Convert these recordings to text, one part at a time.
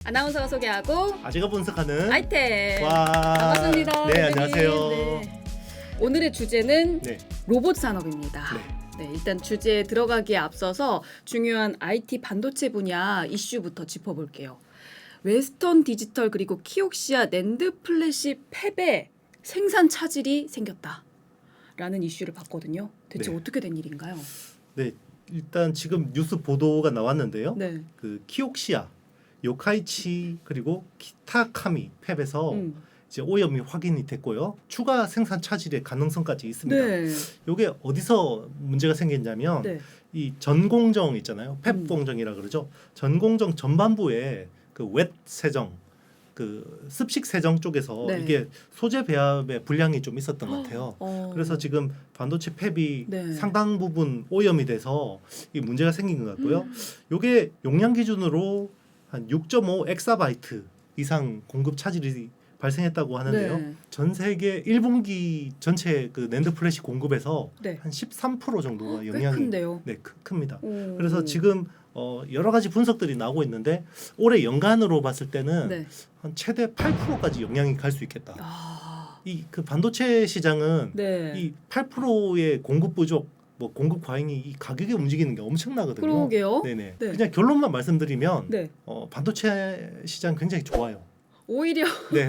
아나운서가 소개하고 아재가 분석하는 아이템. 와. 반갑습니다. 네, 선생님. 안녕하세요. 네. 오늘의 주제는 네. 로봇 산업입니다. 네. 네, 일단 주제에 들어가기에 앞서서 중요한 IT 반도체 분야 이슈부터 짚어볼게요. 웨스턴 디지털 그리고 키옥시아 낸드 플래시 팹에 생산 차질이 생겼다라는 이슈를 봤거든요. 대체 네. 어떻게 된 일인가요? 네. 일단 지금 뉴스 보도가 나왔는데요. 네. 그 키옥시아, 요카이치 그리고 키타카미 팹에서 이제 오염이 확인이 됐고요. 추가 생산 차질의 가능성까지 있습니다. 네. 이게 어디서 문제가 생겼냐면 네. 이 전공정 있잖아요. 팹 공정이라 그러죠. 전공정 전반부에 그 웻 세정, 그 습식 세정 쪽에서 네. 이게 소재 배합에 불량이 좀 있었던 것 같아요. 그래서 지금 반도체 팹이 네. 상당 부분 오염이 돼서 이 문제가 생긴 것 같고요. 이게 용량 기준으로 한 6.5 엑사바이트 이상 공급 차질이 발생했다고 하는데요. 네. 전 세계 1분기 전체 그 낸드 플래시 공급에서 네. 한 13% 정도가 꽤 영향이 큰데요. 네, 큽니다. 오. 그래서 지금 여러 가지 분석들이 나오고 있는데 올해 연간으로 봤을 때는 네. 한 최대 8%까지 영향이 갈 수 있겠다. 아. 이 그 반도체 시장은 네. 이 8%의 공급 부족, 뭐 공급 과잉이 이 가격에 움직이는 게 엄청나거든요. 그러게요. 네네. 네. 그냥 결론만 말씀드리면 네. 반도체 시장 굉장히 좋아요. 오히려 네.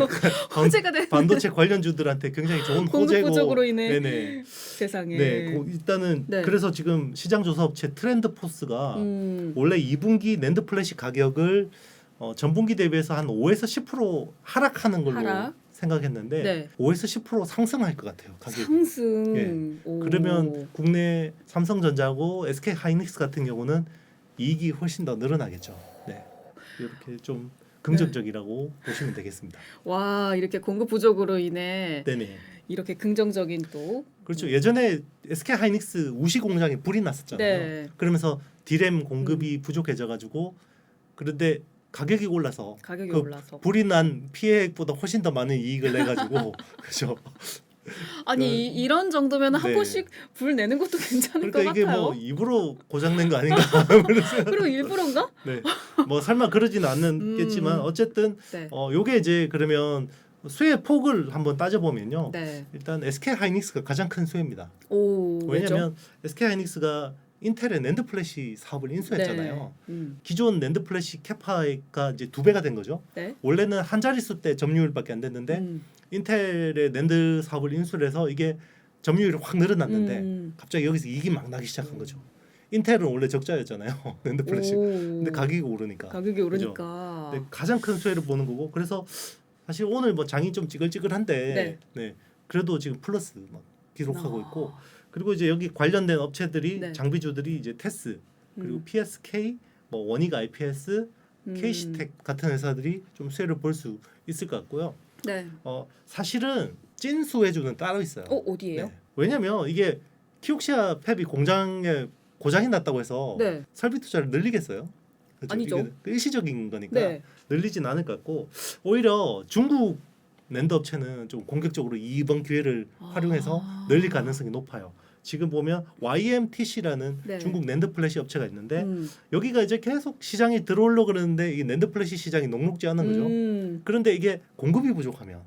호재가 된 반도체 관련주들한테 굉장히 좋은 공급 호재고. 부족으로 인해 네네. 세상에. 네. 일단은 네. 그래서 지금 시장 조사 업체 트렌드 포스가 원래 2분기 낸드 플래시 가격을 전분기 대비해서 한 5에서 10% 하락하는 걸로 하락? 생각했는데 네. 5에서 10% 상승할 것 같아요. 가격이. 상승. 예. 오. 그러면 국내 삼성전자하고 SK 하이닉스 같은 경우는 이익이 훨씬 더 늘어나겠죠. 네. 이렇게 좀 긍정적이라고 보시면 되겠습니다. 와, 이렇게 공급 부족으로 인해 네네. 이렇게 긍정적인 또 그렇죠. 예전에 SK 하이닉스 우시 공장에 불이 났었잖아요. 네. 그러면서 디램 공급이 부족해져가지고 그런데 가격이 올라서 가격이 그 올라서. 불이 난 피해액보다 훨씬 더 많은 이익을 내가지고 그렇죠. 아니 이런 정도면 한 네. 번씩 불 내는 것도 괜찮을 그러니까 것 이게 같아요. 뭐 입으로 고장낸 거 아닌가? 그래서 그리고 일부러인가? 네. 뭐 설마 그러지는 않겠지만 어쨌든 네. 요게 이제 그러면 수혜 폭을 한번 따져보면요. 네. 일단 SK 하이닉스가 가장 큰 수혜입니다. 오. 왜냐하면 SK 하이닉스가 인텔의 낸드 플래시 사업을 인수했잖아요. 네. 기존 낸드 플래시 캐파가 이제 2배가 된 거죠. 네. 원래는 한 자릿수 때 점유율밖에 안 됐는데 인텔의 낸드 사업을 인수를 해서 이게 점유율이 확 늘어났는데 갑자기 여기서 이익이 막 나기 시작한 거죠. 인텔은 원래 적자였잖아요. 낸드 플래시. 근데 가격이 오르니까. 가격이 오르니까. 네, 가장 큰 수혜를 보는 거고 그래서 사실 오늘 뭐 장이 좀 찌글찌글한데 네. 그래도 지금 플러스 막 기록하고 있고 그리고 이제 여기 관련된 업체들이 네. 장비주들이 이제 테스 그리고 PSK 뭐 원익 IPS KC텍 같은 회사들이 좀 수혜를 볼 수 있을 것 같고요. 네. 사실은 찐 수혜주는 따로 있어요. 어디예요? 네. 왜냐면 이게 키옥시아 팹이 공장에 고장이 났다고 해서 네. 설비 투자를 늘리겠어요? 그렇죠? 아니죠. 이게 일시적인 거니까 네. 늘리진 않을 것 같고 오히려 중국 낸드 업체는 좀 공격적으로 이번 기회를 활용해서 늘릴 가능성이 높아요. 지금 보면 YMTC라는 네. 중국 낸드 플래시 업체가 있는데 여기가 이제 계속 시장에 들어오려고 그러는데 이 낸드 플래시 시장이 녹록지 않은 거죠. 그런데 이게 공급이 부족하면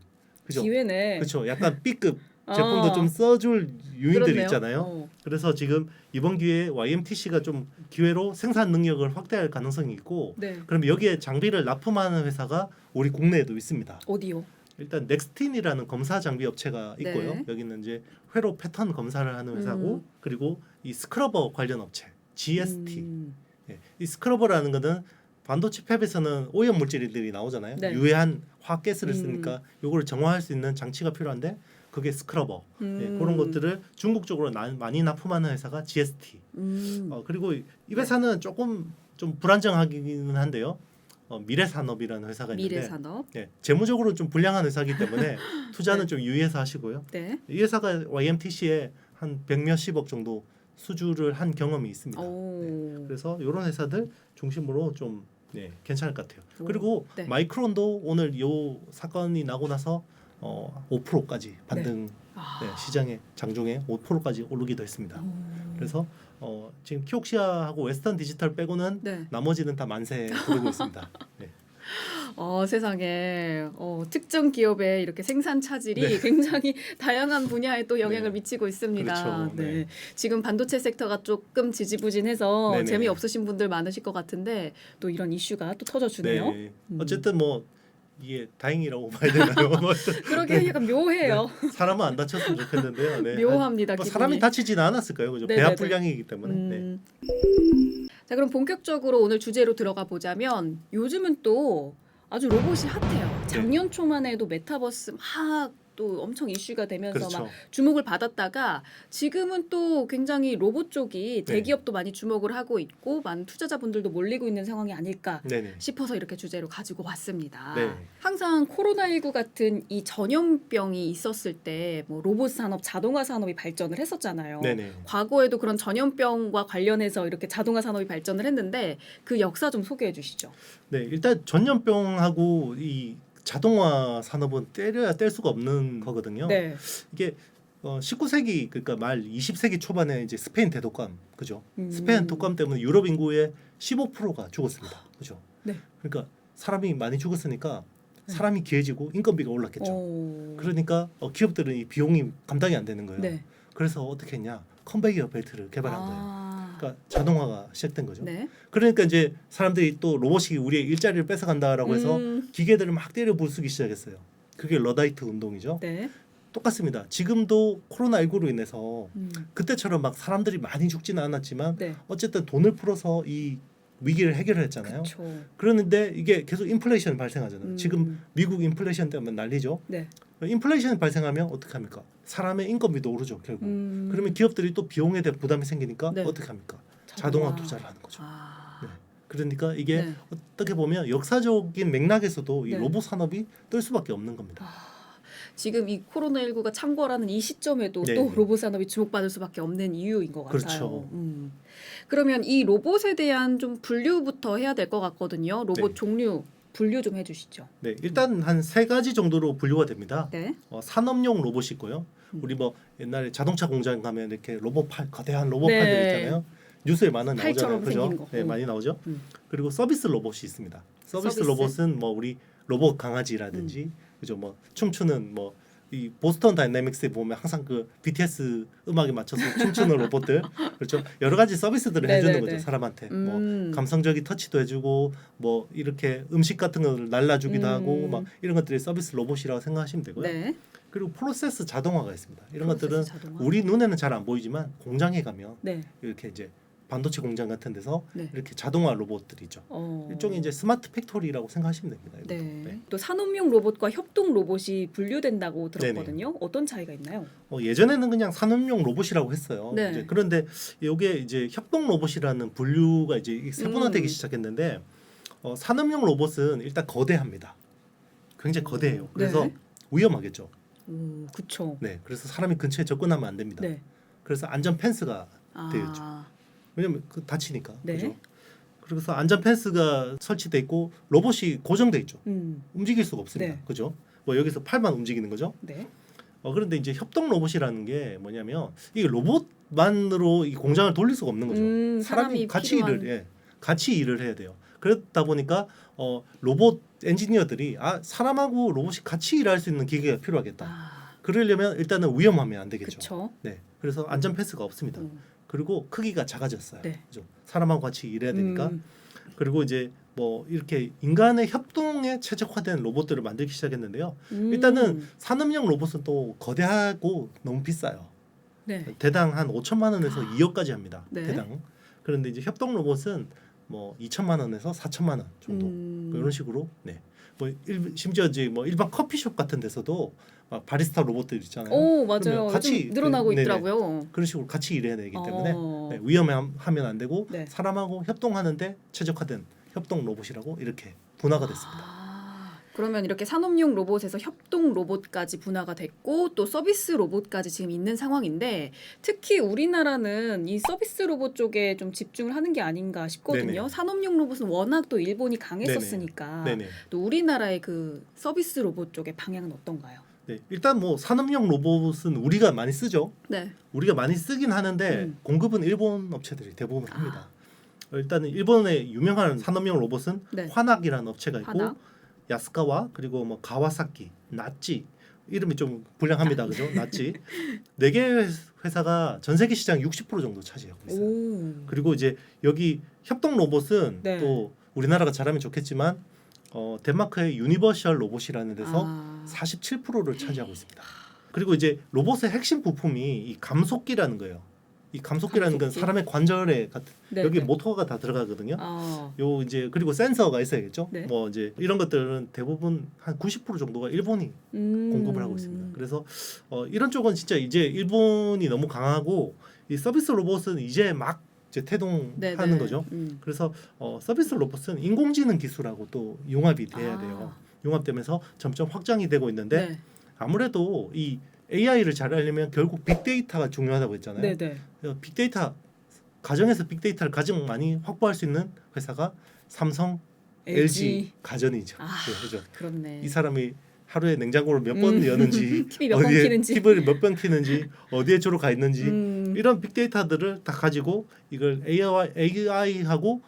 그죠? 기회네. 그렇죠. 약간 B급 제품도 좀 써줄 유인들이 그렇네요. 있잖아요. 그래서 지금 이번 기회에 YMTC가 좀 기회로 생산 능력을 확대할 가능성이 있고 네. 그러면 여기에 장비를 납품하는 회사가 우리 국내에도 있습니다. 어디요? 일단 넥스틴이라는 검사 장비 업체가 있고요. 네. 여기는 이제 회로 패턴 검사를 하는 회사고 그리고 이 스크러버 관련 업체 GST. 예, 이 스크러버라는 거는 반도체 팹에서는 오염 물질들이 나오잖아요. 네. 유해한 화학가스를 쓰니까 요거를 정화할 수 있는 장치가 필요한데 그게 스크러버. 예, 그런 것들을 중국 쪽으로 많이 납품하는 회사가 GST. 그리고 이 회사는 조금 좀 불안정하기는 한데요. 미래산업이라는 회사가 있는데 미래산업. 예, 재무적으로 좀 불량한 회사이기 때문에 투자는 좀 유의해서 하시고요. 네. 이 회사가 YMTC에 한 100몇십억 정도 수주를 한 경험이 있습니다. 네. 그래서 이런 회사들 중심으로 좀 괜찮을 것 같아요. 그리고 네. 마이크론도 오늘 이 사건이 나고 나서 5%까지 반등 시장의 장중에 5%까지 오르기도 했습니다. 그래서 지금 키옥시아하고 웨스턴 디지털 빼고는 네. 나머지는 다 만세 부르고 있습니다. 네. 세상에 특정 기업의 이렇게 생산 차질이 네. 굉장히 다양한 분야에 또 영향을 네. 미치고 있습니다. 그렇죠. 네. 지금 반도체 섹터가 조금 지지부진해서 네네. 재미없으신 분들 많으실 것 같은데 또 이런 이슈가 또 터져주네요. 네. 어쨌든 뭐 이게 다행이라고 봐야 되나요? 그러게 약간 묘해요. 사람은 안 다쳤으면 좋겠는데요. 네. 묘합니다. 뭐 기분이. 사람이 다치지는 않았을까요? 그죠? 네네네. 배합 불량이기 때문에. 네. 자, 그럼 본격적으로 오늘 주제로 들어가 보자면 요즘은 또 아주 로봇이 핫해요. 작년 초만 해도 메타버스 막 또 엄청 이슈가 되면서 그렇죠. 막 주목을 받았다가 지금은 또 굉장히 로봇 쪽이 네. 대기업도 많이 주목을 하고 있고 많은 투자자분들도 몰리고 있는 상황이 아닐까 네네. 싶어서 이렇게 주제로 가지고 왔습니다. 네. 항상 코로나19 같은 이 전염병이 있었을 때 뭐 로봇 산업, 자동화 산업이 발전을 했었잖아요. 네네. 과거에도 그런 전염병과 관련해서 이렇게 자동화 산업이 발전을 했는데 그 역사 좀 소개해 주시죠. 네. 일단 전염병하고 이 자동화 산업은 떼려야 뗄 수가 없는 거거든요. 네. 이게 19세기 그러니까 말 20세기 초반에 이제 스페인 대독감 그죠? 스페인 독감 때문에 유럽 인구의 15%가 죽었습니다. 그죠? 네. 그러니까 사람이 많이 죽었으니까 사람이 귀해지고 인건비가 올랐겠죠. 그러니까 기업들은 이 비용이 감당이 안 되는 거예요. 네. 그래서 어떻게 했냐? 컨베이어 벨트를 개발한 거예요. 그러니까 자동화가 시작된 거죠. 네. 그러니까 이제 사람들이 또 로봇이 우리의 일자리를 뺏어간다라고 해서 기계들을 막 때려 부수기 시작했어요. 그게 러다이트 운동이죠. 네. 똑같습니다. 지금도 코로나19로 인해서 그때처럼 막 사람들이 많이 죽지는 않았지만 네. 어쨌든 돈을 풀어서 이 위기를 해결했잖아요. 그렇죠. 그러는데 이게 계속 인플레이션이 발생하잖아요. 지금 음. 미국 인플레이션 때문에 난리죠. 네. 인플레이션이 발생하면 어떻게 합니까? 사람의 인건비도 오르죠, 결국. 그러면 기업들이 또 비용에 대한 부담이 생기니까 네. 어떻게 합니까? 자동화 투자를 하는 거죠. 네. 그러니까 이게 네. 어떻게 보면 역사적인 맥락에서도 이 네. 로봇 산업이 뜰 수밖에 없는 겁니다. 지금 이 코로나19가 창궐하는 이 시점에도 네. 또 로봇 산업이 주목받을 수밖에 없는 이유인 것 같아요. 그렇죠. 그러면 이 로봇에 대한 좀 분류부터 해야 될 것 같거든요. 로봇 네. 종류 분류 좀 해주시죠. 네, 일단 한 세 가지 정도로 분류가 됩니다. 네. 산업용 로봇이 있고요. 우리 뭐 옛날에 자동차 공장 가면 이렇게 로봇팔 거대한 로봇팔들 네. 있잖아요. 뉴스에 많이 나오잖아요. 팔처럼 그죠? 생긴 거. 네, 많이 나오죠. 음. 그리고 서비스 로봇이 있습니다. 서비스 로봇은 뭐 우리 로봇 강아지라든지 그죠? 뭐 춤추는 뭐 이 보스턴 다이내믹스에 보면 항상 그 BTS 음악에 맞춰서 춤추는 로봇들 그렇죠. 여러 가지 서비스들을 해주는 네네네. 거죠 사람한테. 뭐 감성적인 터치도 해주고 뭐 이렇게 음식 같은 걸 날라주기도 하고 막 이런 것들이 서비스 로봇이라고 생각하시면 되고요. 네. 그리고 프로세스 자동화가 있습니다. 이런 프로세스 것들은 자동화. 우리 눈에는 잘 안 보이지만 공장에 가면 네. 이렇게 이제 반도체 공장 같은 데서 네. 이렇게 자동화 로봇들이 있죠. 일종의 이제 스마트 팩토리라고 생각하시면 됩니다. 이것도. 네. 네. 또 산업용 로봇과 협동 로봇이 분류된다고 들었거든요. 네네. 어떤 차이가 있나요? 예전에는 그냥 산업용 로봇이라고 했어요. 네. 이제 그런데 이게 이제 협동 로봇이라는 분류가 이제 세분화되기 시작했는데 산업용 로봇은 일단 거대합니다. 굉장히 거대해요. 그래서 네. 위험하겠죠. 그렇죠. 네, 그래서 사람이 근처에 접근하면 안 됩니다. 네. 그래서 안전 펜스가 되었죠. 왜냐면 다치니까. 네. 그죠? 그래서 안전 펜스가 설치돼 있고 로봇이 고정돼 있죠. 움직일 수가 없습니다. 네. 그죠? 뭐 여기서 팔만 움직이는 거죠. 네. 그런데 이제 협동 로봇이라는 게 뭐냐면 이게 로봇만으로 이 공장을 돌릴 수가 없는 거죠. 사람이 같이 필요한... 같이 일을 해야 돼요. 그러다 보니까 로봇 엔지니어들이 사람하고 로봇이 같이 일할 수 있는 기계가 필요하겠다. 그러려면 일단은 위험하면 안 되겠죠. 그쵸. 네. 그래서 안전 펜스가 없습니다. 그리고 크기가 작아졌어요. 네. 그죠? 사람하고 같이 일해야 되니까. 그리고 이제 뭐 이렇게 인간의 협동에 최적화된 로봇들을 만들기 시작했는데요. 일단은 산업용 로봇은 또 거대하고 너무 비싸요. 네. 대당 한 5천만 원에서 2억까지 합니다. 네. 대당. 그런데 이제 협동 로봇은 뭐 2천만 원에서 4천만 원 정도 이런 식으로. 네. 뭐 심지어 이제 뭐 일반 커피숍 같은 데서도 막 바리스타 로봇들 있잖아요. 오, 맞아요. 같이 늘어나고 네네. 있더라고요. 그런 식으로 같이 일해야 되기 때문에 네, 위험하면 안 되고 네. 사람하고 협동하는데 최적화된 협동 로봇이라고 이렇게 분화가 됐습니다. 그러면 이렇게 산업용 로봇에서 협동 로봇까지 분화가 됐고 또 서비스 로봇까지 지금 있는 상황인데 특히 우리나라는 이 서비스 로봇 쪽에 좀 집중을 하는 게 아닌가 싶거든요. 네네. 산업용 로봇은 워낙 또 일본이 강했었으니까 네네. 또 우리나라의 그 서비스 로봇 쪽의 방향은 어떤가요? 네, 일단 뭐 산업용 로봇은 우리가 많이 쓰죠. 네. 우리가 많이 쓰긴 하는데 공급은 일본 업체들이 대부분 합니다. 일단은 일본의 유명한 산업용 로봇은 네. 화낙이라는 업체가 있고 화낙. 야스카와 그리고 뭐 가와사키, 나치 이름이 좀 불량합니다, 그죠? 나치 4개 회사가 전 세계 시장 60% 정도 차지하고 있어요. 오. 그리고 이제 여기 협동 로봇은 네. 또 우리나라가 잘하면 좋겠지만 덴마크의 유니버셜 로봇이라는 데서 아. 47%를 차지하고 있습니다. 그리고 이제 로봇의 핵심 부품이 이 감속기라는 거예요. 이 감속기라는 건 감속기. 사람의 관절에 네, 여기 네. 모터가 다 들어가거든요. 아. 요 이제 그리고 센서가 있어야겠죠. 네. 뭐 이제 이런 것들은 대부분 한 90% 정도가 일본이 공급을 하고 있습니다. 그래서 이런 쪽은 진짜 이제 일본이 너무 강하고 이 서비스 로봇은 이제 막 이제 태동하는 네, 네. 거죠. 그래서 서비스 로봇은 인공지능 기술하고 또 융합이 돼야 돼요. 융합되면서 점점 확장이 되고 있는데 네. 아무래도 이 AI를 잘 하려면 결국 빅데이터가 중요하다고 했잖아요. 네, 네. 빅데이터 가정에서 빅데이터를 가장 많이 확보할 수 있는 회사가 삼성, LG 가전이죠. 아, 네, 그죠. 그렇네. 이 사람이 하루에 냉장고를 몇 번 여는지, TV 몇 번 키는지. TV를 몇 번 키는지, 어디에 주로 가 있는지 이런 빅데이터들을 다 가지고 이걸 AI하고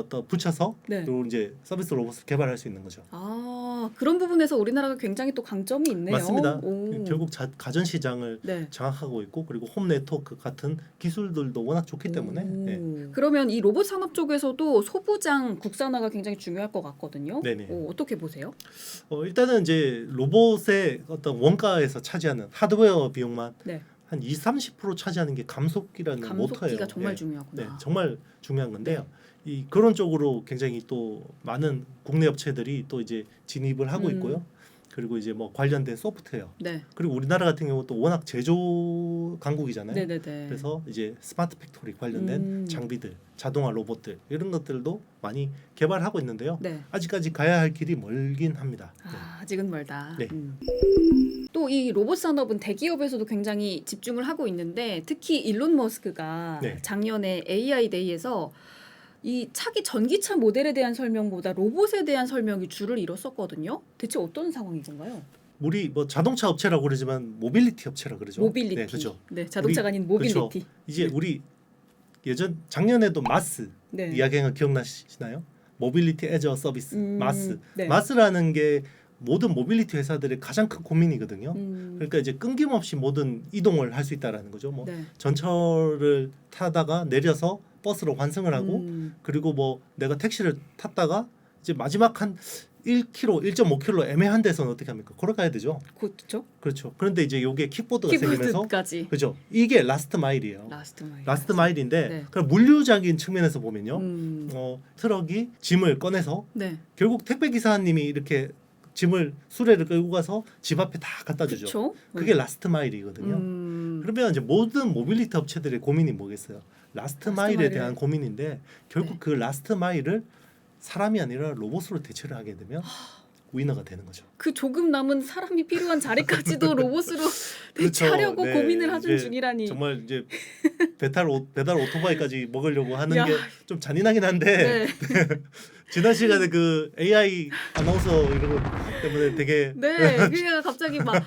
또 붙여서 네. 또 이제 서비스 로봇을 개발할 수 있는 거죠. 아, 그런 부분에서 우리나라가 굉장히 또 강점이 있네요. 맞습니다. 오. 결국 가전 시장을 네. 장악하고 있고 그리고 홈 네트워크 같은 기술들도 워낙 좋기 때문에 네. 그러면 이 로봇 산업 쪽에서도 소부장 국산화가 굉장히 중요할 것 같거든요. 네네. 어떻게 보세요? 일단은 이제 로봇의 어떤 원가에서 차지하는 하드웨어 비용만 네. 한 20-30% 차지하는 게 감속기라는 모터예요. 감속기가 정말 네. 중요하구나. 네, 정말 중요한 건데요. 이 그런 쪽으로 굉장히 또 많은 국내 업체들이 또 이제 진입을 하고 있고요. 그리고 이제 뭐 관련된 소프트웨어. 네. 그리고 우리나라 같은 경우 또 워낙 제조 강국이잖아요. 네네네. 그래서 이제 스마트 팩토리 관련된 장비들, 자동화 로봇들 이런 것들도 많이 개발하고 있는데요. 네. 아직까지 가야 할 길이 멀긴 합니다. 네. 아직은 멀다. 네. 또 이 로봇 산업은 대기업에서도 굉장히 집중을 하고 있는데 특히 일론 머스크가 네. 작년에 AI 데이에서 이 차기 전기차 모델에 대한 설명보다 로봇에 대한 설명이 줄을 이뤘었거든요. 대체 어떤 상황인 건가요? 우리 뭐 자동차 업체라고 그러지만 모빌리티 업체라 그러죠. 모빌리티. 네, 그죠. 네, 자동차가 아닌 그렇죠. 모빌리티. 이제 우리 작년에도 마스 네. 이야기한 거 기억나시나요? 모빌리티 애저 서비스 마스. 네. 마스라는 게 모든 모빌리티 회사들의 가장 큰 고민이거든요. 음, 그러니까 이제 끊김없이 모든 이동을 할 수 있다라는 거죠. 뭐 네. 전철을 타다가 내려서 버스로 환승을 하고 그리고 뭐 내가 택시를 탔다가 이제 마지막 한 1km, 1.5km 애매한 데서는 어떻게 합니까? 걸어가야 되죠. 그렇죠. 그렇죠. 그런데 이제 요게 킥보드가 생기면서 키보드까지. 그죠. 이게 라스트 마일이에요. 라스트 마일. 마일인데 네. 그럼 물류적인 측면에서 보면요. 음, 트럭이 짐을 꺼내서 네. 결국 택배 기사님이 이렇게 짐을 수레를 끌고 가서 집 앞에 다 갖다 주죠. 그렇죠. 그게 라스트 마일이거든요. 그러면 이제 모든 모빌리티 업체들의 고민이 뭐겠어요? 라스트 마일에 마일을. 대한 고민인데 결국 네. 그 라스트 마일을 사람이 아니라 로봇으로 대체를 하게 되면 위너가 되는 거죠. 그 조금 남은 사람이 필요한 자리까지도 로봇으로 그렇죠. 대체하려고 네, 고민을 하던 이제 중이라니. 정말 이제 배달 오토바이까지 먹으려고 하는 야. 게 좀 잔인하긴 한데 네. 지난 시간에 그 AI 아나운서 이런 거 때문에 되게 네, 그게 갑자기 막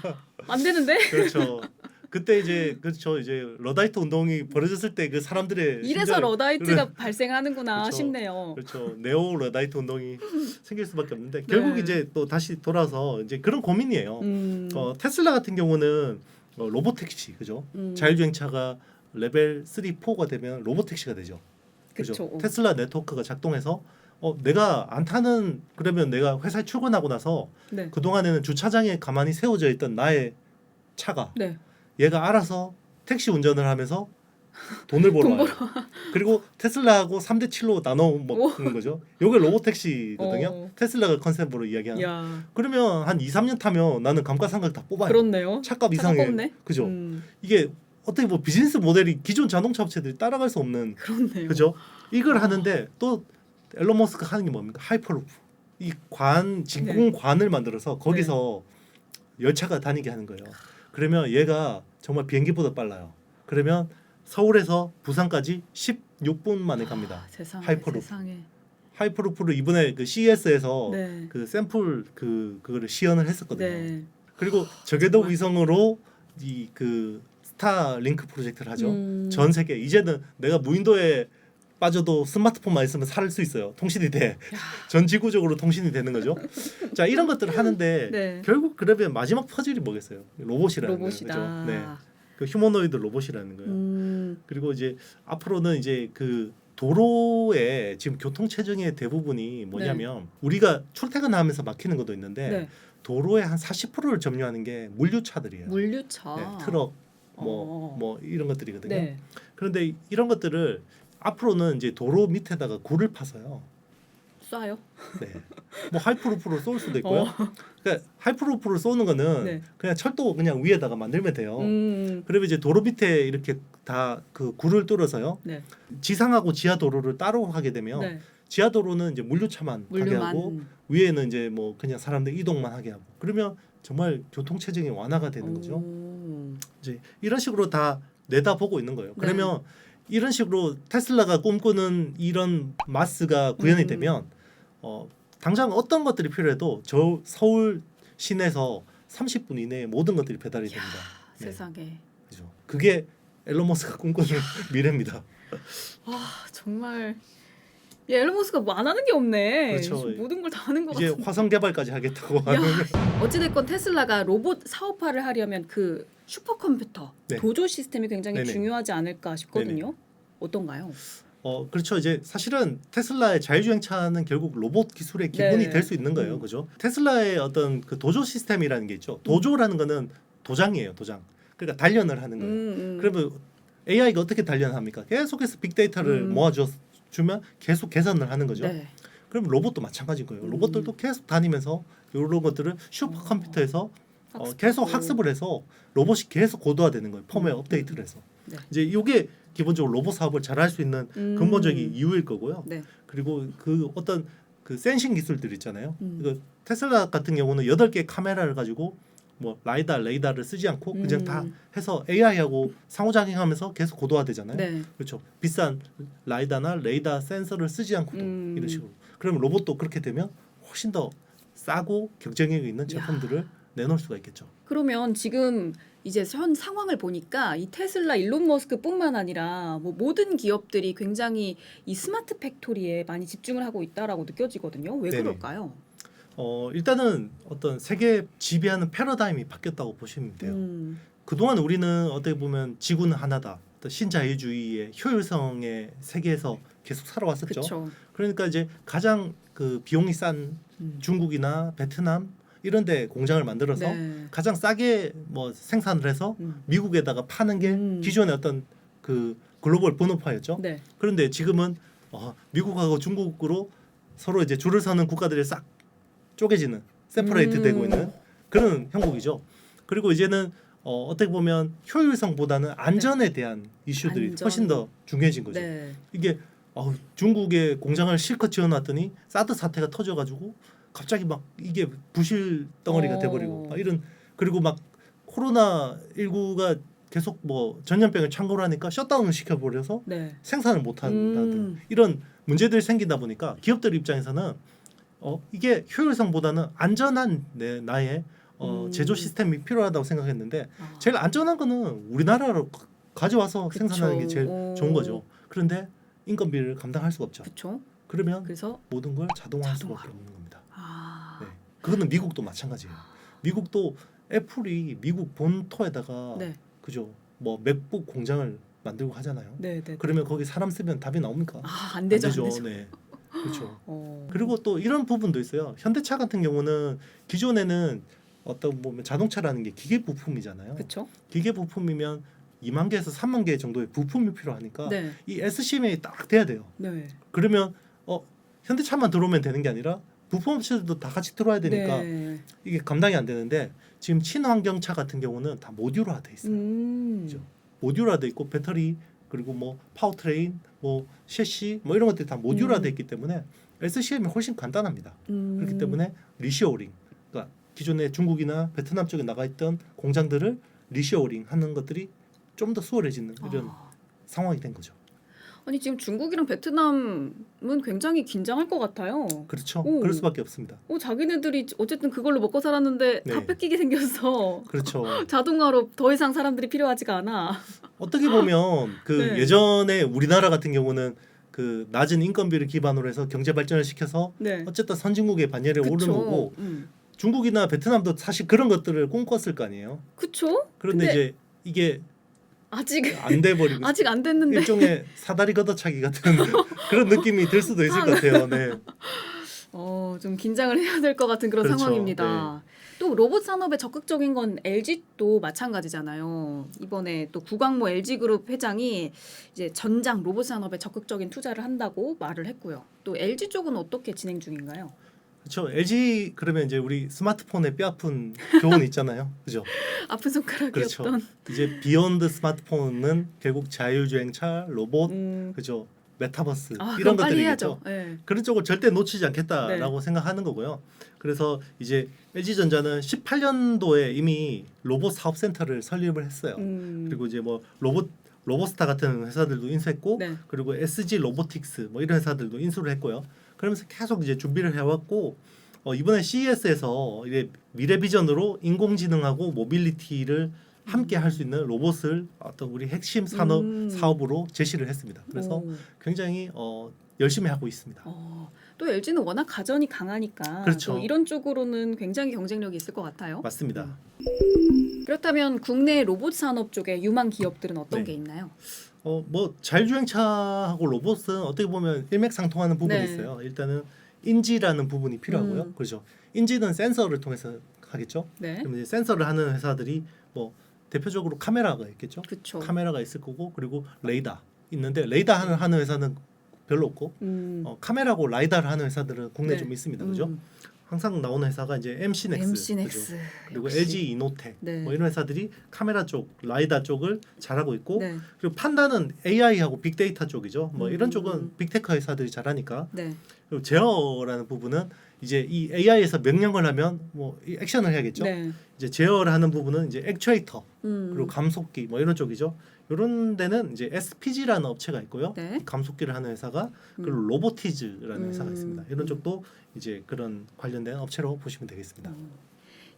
안 되는데 그렇죠. 그때 이제 그렇죠. 이제 러다이트 운동이 벌어졌을 때 그 사람들의 이래서 심정을- 러다이트가 발생하는구나 그렇죠. 싶네요. 그렇죠. 네오 러다이트 운동이 생길 수밖에 없는데 결국 네. 이제 또 다시 돌아서 이제 그런 고민이에요. 음, 테슬라 같은 경우는 로봇 택시 그죠? 자율주행차가 레벨 3, 4가 되면 로봇 택시가 되죠. 그죠? 그쵸. 테슬라 네트워크가 작동해서 내가 안 타는 그러면 내가 회사에 출근하고 나서 네. 그 동안에는 주차장에 가만히 세워져 있던 나의 차가 네. 얘가 알아서 택시 운전을 하면서 돈을 벌어요. 그리고 테슬라하고 3대 7로 나눠 먹는 거죠. 요게 로봇 택시거든요. 테슬라가 컨셉으로 이야기하는. 야, 그러면 한 2, 3년 타면 나는 감가상각 다 뽑아요. 그렇네요. 차값 차가 이상해. 뽑네. 그죠? 이게 어떻게 뭐 비즈니스 모델이 기존 자동차 업체들이 따라갈 수 없는 그렇네요. 그죠? 이걸 하는데 또 앨런 머스크가 하는 게 뭡니까? 하이퍼루프. 이 진공관을 만들어서 거기서 열차가 다니게 하는 거예요. 그러면 얘가 정말 비행기보다 빨라요. 그러면 서울에서 부산까지 16분 만에 갑니다. 세상에, 하이퍼루프. 세상에. 하이퍼루프를 이번에 그 CES에서 네. 그 샘플 그거를 시연을 했었거든요. 네. 그리고 저궤도 위성으로 이 그 스타링크 프로젝트를 하죠. 전 세계 이제는 내가 무인도에 빠져도 스마트폰만 있으면 살 수 있어요. 통신이 돼. 전 지구적으로 통신이 되는 거죠. 자, 이런 것들을 하는데 네. 결국 그러면 마지막 퍼즐이 뭐겠어요? 로봇이라는 로봇이다. 거죠. 네. 그 휴머노이드 로봇이라는 거예요. 그리고 이제 앞으로는 이제 그 도로에 지금 교통 체증의 대부분이 뭐냐면 우리가 출퇴근하면서 막히는 것도 있는데 네. 도로의 한 40%를 점유하는 게 물류차들이에요. 물류차. 네, 트럭 뭐 이런 것들이거든요. 네. 그런데 이런 것들을 앞으로는 이제 도로 밑에다가 굴을 파서요. 쏴요? 네. 뭐 하이프루프로 쏠 수도 있고요. 그러니까 하이프루프를 쏘는 거는 네. 그냥 철도 그냥 위에다가 만들면 돼요. 그러면 이제 도로 밑에 이렇게 다 그 굴을 뚫어서요. 네. 지상하고 지하 도로를 따로 하게 되면 네. 지하 도로는 이제 물류차만 가게 하고 물류만. 위에는 이제 뭐 그냥 사람들 이동만 하게 하고 그러면 정말 교통 체증이 완화가 되는 거죠. 오. 이제 이런 식으로 다 내다보고 있는 거예요. 네. 그러면 이런 식으로 테슬라가 꿈꾸는 이런 마스가 구현이 되면 당장 어떤 것들이 필요해도 저 서울 시내에서 30분 이내에 모든 것들이 배달이 됩니다. 네. 세상에. 그죠. 그게 앨런 머스크가 꿈꾸는 미래입니다. 아 정말 앨런 머스크가 뭐 안 하는 게 없네. 그렇죠. 모든 걸 다 하는 것 이제 같은데. 화성 개발까지 하겠다고 하는. 어찌됐건 테슬라가 로봇 사업화를 하려면 그 슈퍼컴퓨터 네. 도조 시스템이 굉장히 네네. 중요하지 않을까 싶거든요. 네네. 어떤가요? 그렇죠. 이제 사실은 테슬라의 자율주행차는 결국 로봇 기술의 기본이 네. 될 수 있는 거예요. 그죠? 테슬라의 어떤 그 도조 시스템이라는 게 있죠. 도조라는 거는 도장이에요. 도장. 그러니까 단련을 하는 거예요. 그러면 AI가 어떻게 단련합니까? 계속해서 빅데이터를 모아주면 계속 계산을 하는 거죠. 네. 그럼 로봇도 마찬가지인 거예요. 로봇들도 계속 다니면서 이런 것들을 슈퍼컴퓨터에서 계속 학습을 해서 로봇이 계속 고도화되는 거예요. 펌웨어 업데이트를 해서. 네. 이제 이게 기본적으로 로봇 사업을 잘할 수 있는 근본적인 이유일 거고요. 네. 그리고 그 어떤 그 센싱 기술들 있잖아요. 그 테슬라 같은 경우는 8개의 카메라를 가지고 뭐 라이다, 레이더를 쓰지 않고 그냥 다 해서 AI하고 상호작용하면서 계속 고도화되잖아요. 네. 그렇죠. 비싼 라이다나 레이더 센서를 쓰지 않고도 이런 식으로. 그러면 로봇도 그렇게 되면 훨씬 더 싸고 경쟁력 있는 제품들을 내놓을 수가 있겠죠. 그러면 지금 이제 현 상황을 보니까 이 테슬라 일론 머스크뿐만 아니라 뭐 모든 기업들이 굉장히 이 스마트 팩토리에 많이 집중을 하고 있다라고 느껴지거든요. 왜 네네. 그럴까요? 일단은 어떤 세계 지배하는 패러다임이 바뀌었다고 보시면 돼요. 그동안 우리는 어떻게 보면 지구는 하나다. 어떤 신자유주의의 효율성의 세계에서 계속 살아왔었죠. 그렇죠. 그러니까 이제 가장 그 비용이 싼 중국이나 베트남 이런 데 공장을 만들어서 네. 가장 싸게 뭐 생산을 해서 미국에다가 파는 게 기존의 어떤 그 글로벌 본업화였죠. 네. 그런데 지금은 미국하고 중국으로 서로 이제 줄을 서는 구가들이 싹 쪼개지는 세퍼레이트 되고 있는 그런 형국이죠. 그리고 이제는 어떻게 보면 효율성보다는 안전에 대한 이슈들이 안전. 훨씬 더 중요해진 거죠. 네. 이게 중국에 공장을 실컷 지어놨더니 사드 사태가 터져가지고 갑자기 막 이게 부실 덩어리가 돼버리고 막 이런. 그리고 막 코로나 19가 계속 뭐 전염병을 창궐 하니까 셧다운을 시켜버려서 네. 생산을 못한다든 이런 문제들이 생기다 보니까 기업들 입장에서는 이게 효율성보다는 안전한 나의 제조 시스템이 필요하다고 생각했는데 제일 안전한 거는 우리나라로 가져와서 그쵸. 생산하는 게 제일 좋은 거죠. 그런데 인건비를 감당할 수가 없죠. 그렇죠. 그러면 그래서 모든 걸 자동화할 수밖에 없는 겁니다. 네. 아. 그거는 미국도 마찬가지예요. 미국도 애플이 미국 본토에다가 네. 그죠. 뭐 맥북 공장을 만들고 하잖아요. 네, 네. 그러면 거기 사람 쓰면 답이 나옵니까? 안 되죠. 안 되죠. 네. 그렇죠. 어. 그리고 또 이런 부분도 있어요. 현대차 같은 경우는 기존에는 어떤 보면 자동차라는 게 기계 부품이잖아요. 그렇죠. 기계 부품이면 2만 개에서 3만 개 정도의 부품이 필요하니까 네. 이 SCM이 딱 돼야 돼요. 네. 그러면 현대차만 들어오면 되는 게 아니라 부품 업체들도 다 같이 들어와야 되니까 네. 이게 감당이 안 되는데 지금 친환경차 같은 경우는 다 모듈화 돼 있어요. 그렇죠. 모듈화 돼 있고 배터리 그리고 뭐 파워트레인 뭐 셰시 뭐 이런 것들이 다 모듈화 돼 있기 때문에 SCM이 훨씬 간단합니다. 그렇기 때문에 리시어링 그러니까 기존에 중국이나 베트남 쪽에 나가 있던 공장들을 리시어링 하는 것들이 좀 더 수월해지는 이런 상황이 된 거죠. 아니 지금 중국이랑 베트남은 굉장히 긴장할 것 같아요. 그렇죠. 오. 그럴 수밖에 없습니다. 자기네들이 어쨌든 그걸로 먹고 살았는데 다 네. 뺏기게 생겼어. 그렇죠. 자동화로 더 이상 사람들이 필요하지가 않아. 어떻게 보면 그 네. 예전에 우리나라 같은 경우는 그 낮은 인건비를 기반으로 해서 경제 발전을 시켜서 네. 어쨌든 선진국의 반열에 오르는 그쵸. 거고 중국이나 베트남도 사실 그런 것들을 꿈꿨을 거 아니에요. 그쵸? 그런데 근데 이제 이게 아직 안 돼 버리고 아직 안 됐는데. 일종의 사다리 걷어차기 같은 그런 느낌이 들 수도 있을 것 같아요. 네. 좀 긴장을 해야 될 것 같은 그런 그렇죠. 상황입니다. 또 로봇 산업에 적극적인 건 LG도 마찬가지잖아요. 이번에 또 구광모 LG그룹 회장이 이제 전장 로봇 산업에 적극적인 투자를 한다고 말을 했고요. 또 LG 쪽은 어떻게 진행 중인가요? 그렇죠. LG 그러면 이제 우리 스마트폰에 뼈아픈 교훈 있잖아요. 그죠? 아픈 손가락이었던. 그렇죠. 이제 비욘드 스마트폰은 결국 자율주행차, 로봇, 그죠? 메타버스 아, 이런 그럼 빨리 것들이겠죠. 해야죠. 네. 그런 쪽을 절대 놓치지 않겠다라고 생각하는 거고요. 그래서 이제 LG전자는 18년도에 이미 로봇 사업센터를 설립을 했어요. 그리고 이제 뭐 로봇스타 같은 회사들도 인수했고, 네. 그리고 SG 로보틱스 뭐 이런 회사들도 인수를 했고요. 그러면서 계속 이제 준비를 해왔고, 이번에 CES에서 이제 미래 비전으로 인공지능하고 모빌리티를 함께 할 수 있는 로봇을 어떤 우리 핵심 산업 사업으로 제시를 했습니다. 그래서 오. 굉장히 열심히 하고 있습니다. 또 LG는 워낙 가전이 강하니까 그렇죠. 또 이런 쪽으로는 굉장히 경쟁력이 있을 것 같아요. 맞습니다. 그렇다면 국내 로봇 산업 쪽에 유망 기업들은 어떤 네. 게 있나요? 뭐 자율주행차하고 로봇은 어떻게 보면 일맥상통하는 부분이 네. 있어요. 일단은 인지라는 부분이 필요하고요. 그렇죠. 인지는 센서를 통해서 하겠죠. 네. 그러면 이제 센서를 하는 회사들이 뭐 대표적으로 카메라가 있겠죠. 그렇죠. 카메라가 있을 거고, 그리고 레이더 있는데 레이더 하는 회사는 별로 없고, 카메라고 라이다를 하는 회사들은 국내에 네. 좀 있습니다. 그죠? 항상 나오는 회사가 이제 MC넥스, MC넥스. 그리고 역시. LG 이노텍 네. 뭐 이런 회사들이 카메라 쪽, 라이다 쪽을 잘하고 있고, 네. 그리고 판단은 AI하고 빅데이터 쪽이죠. 뭐 이런 음. 쪽은 빅테크 회사들이 잘하니까. 네. 그리고 제어라는 부분은 이제 이 AI에서 명령을 하면 뭐 이 액션을 해야겠죠. 네. 이제 제어를 하는 부분은 이제 액추에이터 그리고 음. 감속기 뭐 이런 쪽이죠. 이런 데는 이제 SPG라는 업체가 있고요. 네. 감속기를 하는 회사가, 그리고 로보티즈라는 회사가 있습니다. 이런 쪽도 이제 그런 관련된 업체로 보시면 되겠습니다.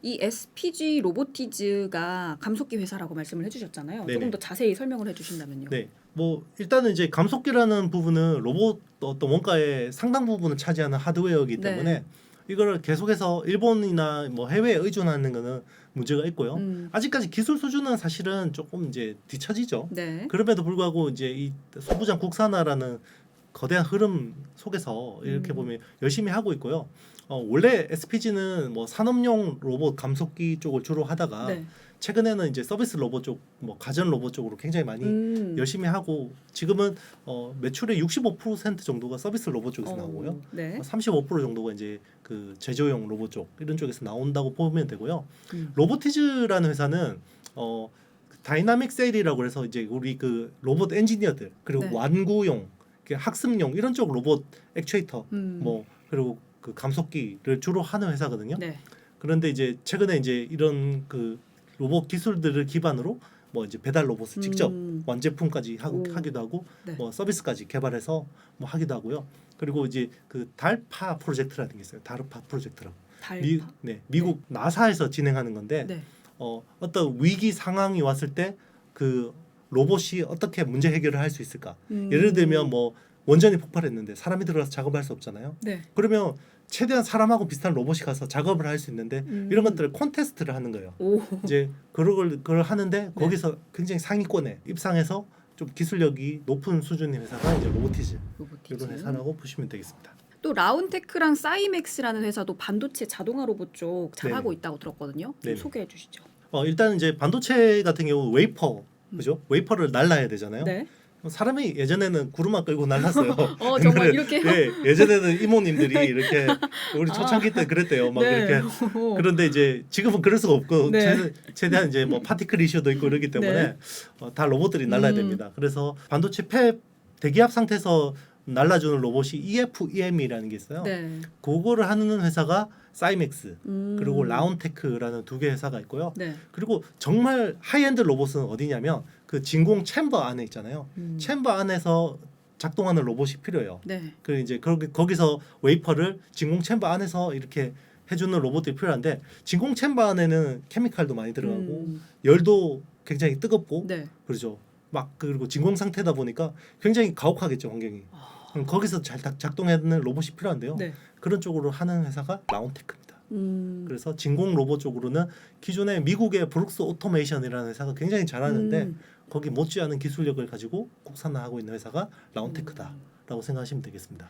이 SPG 로보티즈가 감속기 회사라고 말씀을 해주셨잖아요. 네네. 조금 더 자세히 설명을 해주신다면요. 네, 뭐 일단은 이제 감속기라는 부분은 로봇 어떤 원가의 상당 부분을 차지하는 하드웨어이기 때문에 네. 이거를 계속해서 일본이나 뭐 해외에 의존하는 거는 문제가 있고요. 아직까지 기술 수준은 사실은 조금 이제 뒤처지죠. 네. 그럼에도 불구하고 이제 이 소부장 국산화라는 거대한 흐름 속에서 이렇게 보면 열심히 하고 있고요. 원래 SPG는 뭐 산업용 로봇 감속기 쪽을 주로 하다가 네. 최근에는 이제 서비스 로봇 쪽, 뭐 가전 로봇 쪽으로 굉장히 많이 열심히 하고, 지금은 매출의 65% 정도가 서비스 로봇 쪽에서 나오고요. 네. 35% 정도가 이제 그 제조용 로봇 쪽 이런 쪽에서 나온다고 보면 되고요. 로보티즈라는 회사는 다이나믹 셀이라고 해서 이제 우리 그 로봇 엔지니어들, 그리고 네. 완구용, 학습용 이런 쪽 로봇 액추에이터 뭐 그리고 그 감속기를 주로 하는 회사거든요. 네. 그런데 이제 최근에 이제 이런 그 로봇 기술들을 기반으로 뭐 이제 배달 로봇을 직접 완제품까지 하기도 하고, 네. 뭐 서비스까지 개발해서 뭐 하기도 하고요. 그리고 이제 그 달파 프로젝트라는 게 있어요. 달파 프로젝트라고. 달파. 미국 나사에서 진행하는 건데, 네. 어떤 위기 상황이 왔을 때 그 로봇이 어떻게 문제 해결을 할 수 있을까? 예를 들면 뭐 원전이 폭발했는데 사람이 들어가서 작업할 수 없잖아요. 네. 그러면 최대한 사람하고 비슷한 로봇이 가서 작업을 할 수 있는데 이런 것들을 콘테스트를 하는 거예요. 오. 이제 그걸 하는데 거기서 굉장히 상위권에 입상해서 좀 기술력이 높은 수준의 회사가 이제 로보티즈 이런 회사라고 보시면 되겠습니다. 또 라운테크랑 사이맥스라는 회사도 반도체 자동화 로봇 쪽 잘하고 네네. 있다고 들었거든요. 좀 네네. 소개해 주시죠. 일단 이제 반도체 같은 경우 웨이퍼, 그죠? 웨이퍼를 날라야 되잖아요. 네. 사람이 예전에는 구름만 끌고 날랐어요. 정말 옛날에, 이렇게. 예, 예전에는 이모님들이 이렇게 우리 초창기 때 그랬대요. 막 네. 이렇게. 그런데 이제 지금은 그럴 수가 없고 네. 최대한 이제 뭐 파티클 이슈도 있고 이러기 때문에 네. 다 로봇들이 날라야 됩니다. 그래서 반도체 폐 대기압 상태에서 날라주는 로봇이 EFEM이라는 게 있어요. 네. 그거를 하는 회사가 사이맥스 그리고 음. 라운테크라는 두 개 회사가 있고요. 네. 그리고 정말 하이엔드 로봇은 어디냐면 그 진공 챔버 안에 있잖아요. 챔버 안에서 작동하는 로봇이 필요해요. 네. 그 이제 거기서 웨이퍼를 진공 챔버 안에서 이렇게 해주는 로봇들이 필요한데, 진공 챔버 안에는 케미칼도 많이 들어가고 열도 굉장히 뜨겁고 네. 그렇죠. 막 그리고 진공 상태다 보니까 굉장히 가혹하겠죠, 환경이. 거기서 잘 작동하는 로봇이 필요한데요. 네. 그런 쪽으로 하는 회사가 라운테크입니다. 음. 그래서 진공 로봇 쪽으로는 기존에 미국의 브룩스 오토메이션이라는 회사가 굉장히 잘하는데 거기 못지않은 기술력을 가지고 국산화하고 있는 회사가 라운테크다라고 생각하시면 되겠습니다.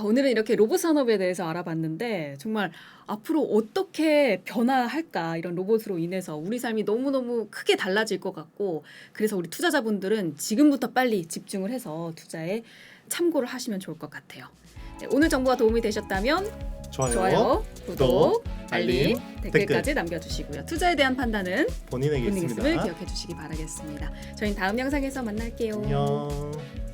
오늘은 이렇게 로봇 산업에 대해서 알아봤는데 정말 앞으로 어떻게 변화할까 이런 로봇으로 인해서 우리 삶이 너무너무 크게 달라질 것 같고 그래서 우리 투자자분들은 지금부터 빨리 집중을 해서 투자에 참고를 하시면 좋을 것 같아요. 네, 오늘 정보가 도움이 되셨다면 좋아요, 구독, 알림, 댓글까지 남겨주시고요. 투자에 대한 판단은 본인에게 본인의 있습니다. 있음을 기억해 주시기 바라겠습니다. 저희는 다음 영상에서 만날게요. 안녕.